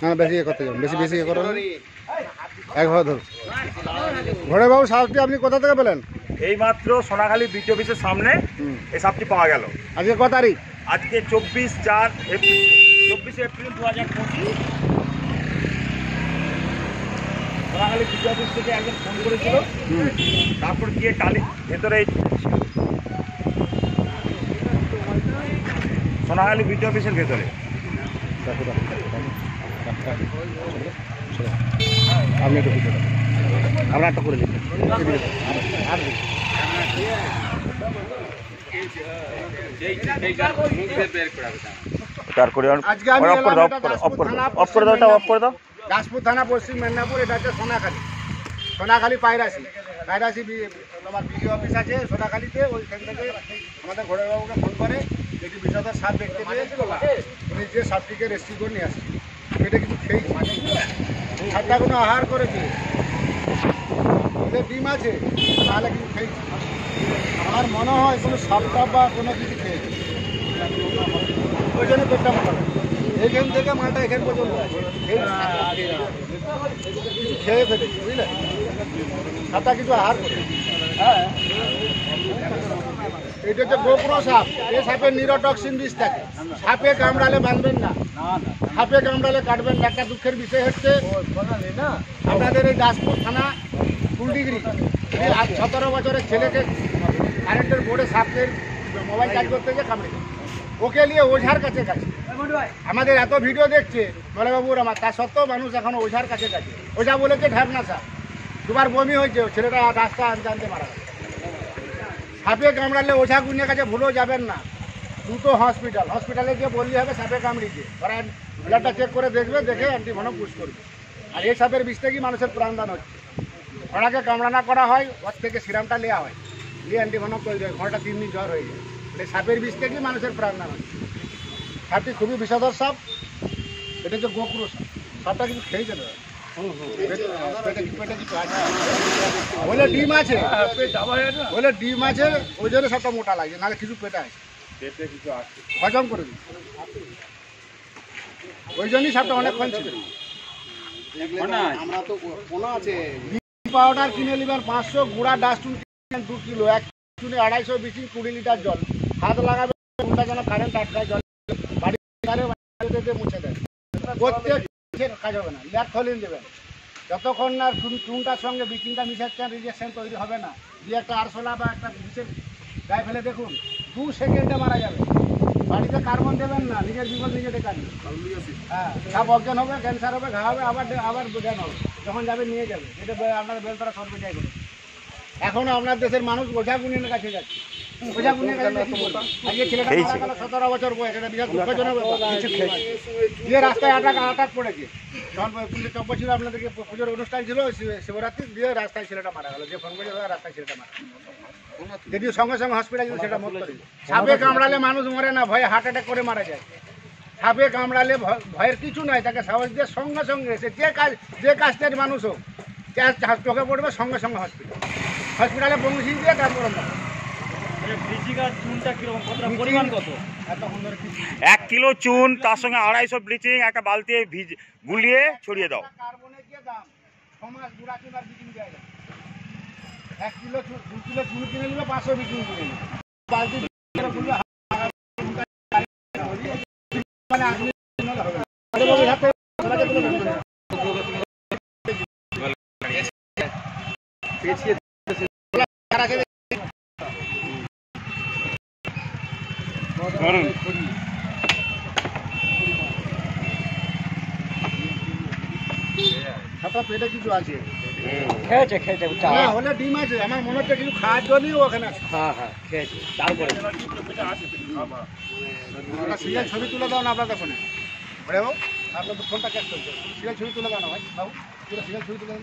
হ্যাঁ বেশি করতে যাবেন, বেশি বেশি করো, একভাবে ধরুন। ঘরে বাবু সাপটি আপনি কোথা থেকে পেলেন? এই মাত্র সোনাখালী বিটি অফিসের সামনে এই সাপটি পাওয়া গেল। আজকে কত তারিখ? আজকে 24 এপ্রিল 2025। সোনাখালী বিটি অফিস থেকে একজন ফোন করেছিল, তারপর গিয়ে টালি ভেতরে সোনাখালী বিটি অফিসের ভেতরে আপনি একটু ভিতরে আমরা একটা করে দিন। দাসপুর থানা, পশ্চিম মেদিনীপুর। এটা হচ্ছে সোনাখালী, সোনাখালী পায়রাশি তোমার বিডি অফিস আছে সোনাখালীতে। ওইখান থেকে আমাদের ঘোড়াবাবুকে ফোন করে একটি বিষধর সাপ দেখতে পেয়েছিল, উনি যে সাপটিকে রেস্কিউ করে নিয়ে আসছে। এটা কিন্তু খেয়েছে, সাপটা কোনো আহার করেছে, ওদের ডিম আছে, তাহলে কিন্তু খেয়েছে। আমার মনে হয় কোনো সাপটা বা কোনো কিছু খেয়েছে, ওই জন্য পেটটা মোটা। এইখান থেকে মালটা এখান পর্যন্ত খেয়ে ফেলেছি, বুঝলে? সাপটা কিছু আহার করে। হ্যাঁ, এটা হচ্ছে গোপ্র সাপ। এই সাপের নিউরোটক্সিন বিষ থাকে। সাপে কামড়ালে বাঁধবেন না, সাপে কামড়ালে কাটবেন না। একটা দুঃখের বিষয় হচ্ছে আপনাদের এই দাসপুর থানা কুলডিগিরি 17 বছরের ছেলেকে কারেন্টের বোর্ডে সাপের মোবাইল চার্জ করতে গিয়ে কামড়ে, ওকে নিয়ে ওঝার কাছে কাছে। আমাদের এত ভিডিও দেখছে বলেবাবুর আমার, তা সত্ত্বেও মানুষ এখন ওঝার কাছে কাছে। ওঝা বলেছে ঢ্যাবনা সাপ, দুবার বমি হয়েছে, ছেলেটা রাস্তা আনতে আনতে মারা গেছে। সাপে কামড়ালে ওঝা গুনির কাছে ভুলেও যাবেন না, দ্রুত হসপিটালে গিয়ে বললে হবে সাপে কামড়িয়েছে। ওরা ব্লাডটা চেক করে দেখবে, দেখে অ্যান্টিভেনম পুশ করবে। আর এই সাপের বিষ থেকেই মানুষের প্রাণদান হচ্ছে। ঘোড়াকে কামড়ানা করা হয়, ওর থেকে সিরামটা নেওয়া হয়, নিয়ে অ্যান্টিভেনম তৈরি হয়, ঘোড়াটা 3 দিন জ্বর হয়ে যায়। এই সাপের বিষ থেকেই মানুষের প্রাণদান হচ্ছে। সাপটি খুবই বিষধর সাপ, এটা হচ্ছে গোপ্র সাপ। সাপটা কিন্তু খেয়েছে না, বলে ডিম আছে, বলে ডিম আছে, ওই জন্য সাপটা মোটা লাগছে, নাহলে কিছু পেটে আছে, হজম করে দিই, ওই জন্যই সাপটা অনেকক্ষণ ছিল। পাউডার কিনে নেবেন 500, গুঁড়া ডাস্টুন 2 কিলো, 1 চুনে 250 বিচিং 20 লিটার জল, হাত লাগাবে যেন কারেন্ট আটকায়, জল বাড়িতে মুছে দেয়। প্রত্যেক কাজ হবে না, লেয়ার থলিন দেবেন। যতক্ষণ না চুনটার সঙ্গে বিচিংটা মিশাচ্ছেন, রিজেকশন তৈরি হবে না। দিয়ে একটা আরশোলা বা একটা বিষের গায়ে ফেলে দেখুন, 2 সেকেন্ডে মারা যাবে। বাড়িতে কার্বন দেবেন না, নিজের জীবন নিজে দেখানি। হ্যাঁ, সব অজ্ঞান হবে, ক্যান্সার হবে, ঘা হবে, আবার জ্ঞান হবে। যখন যাবে নিয়ে যাবে, এটা আপনার বেলতলা সর্বে যাই করে। এখনও আপনার দেশের মানুষ ওঝা গুনির কাছে যাচ্ছে, ওঝা গুনির কাছে আজকে ছেলেটা মারা গেল, 17 বছর বয়স, এটা বিরাট দুঃখজনক ব্যাপার। দিয়ে রাস্তায় আটাক পড়েছে, যখন পুলিশ চব্য ছিল, আপনাদেরকে পুজোর অনুষ্ঠান ছিল শিবরাত্রি, দিয়ে রাস্তায় ছেলেটা মারা গেল। যে ফোন করে রাস্তায় ছেলেটা মারা গেল, যদিও সঙ্গে সঙ্গে হসপিটালে সেটা মরত। সাপে কামড়ালে মানুষ মরে না, ভয়ে হার্ট অ্যাটাক করে মারা যায়। সাপে কামড়ালে ভয়ের কিছু নাই, তাকে সাহস দিয়ে সঙ্গে সঙ্গে সে যে কাজটার মানুষ হোক, চোখে পড়বে সঙ্গে সঙ্গে হসপিটালে পৌঁছে দিয়ে তারপর 1 কিলো চুন, তার সঙ্গে 250 ব্লিচিং, একটা বালতি গুলিয়ে ছড়িয়ে দাও। 1 কিলো 2 কিলো চুন কিনে নিলে 500 বিচিং কিনে নিলে বালতি পেটে কিছু আছে, খেয়েছে হলে ডিম আছে। আমার মনে হচ্ছে কিছু খাওয়ার জন্যই ওখানে আছে। হ্যাঁ হ্যাঁ খেয়েছে, তারপরে সিরিয়াল ছবি তুলে দাও না আপনাদের ফোনে। বড়ে বাবু আপনার তো ফোনটা ক্যাশ করছে, সিরিয়াল ছবি তুলে দাও না ভাই, বাবু সিরিয়াল ছবি তুলে দাও।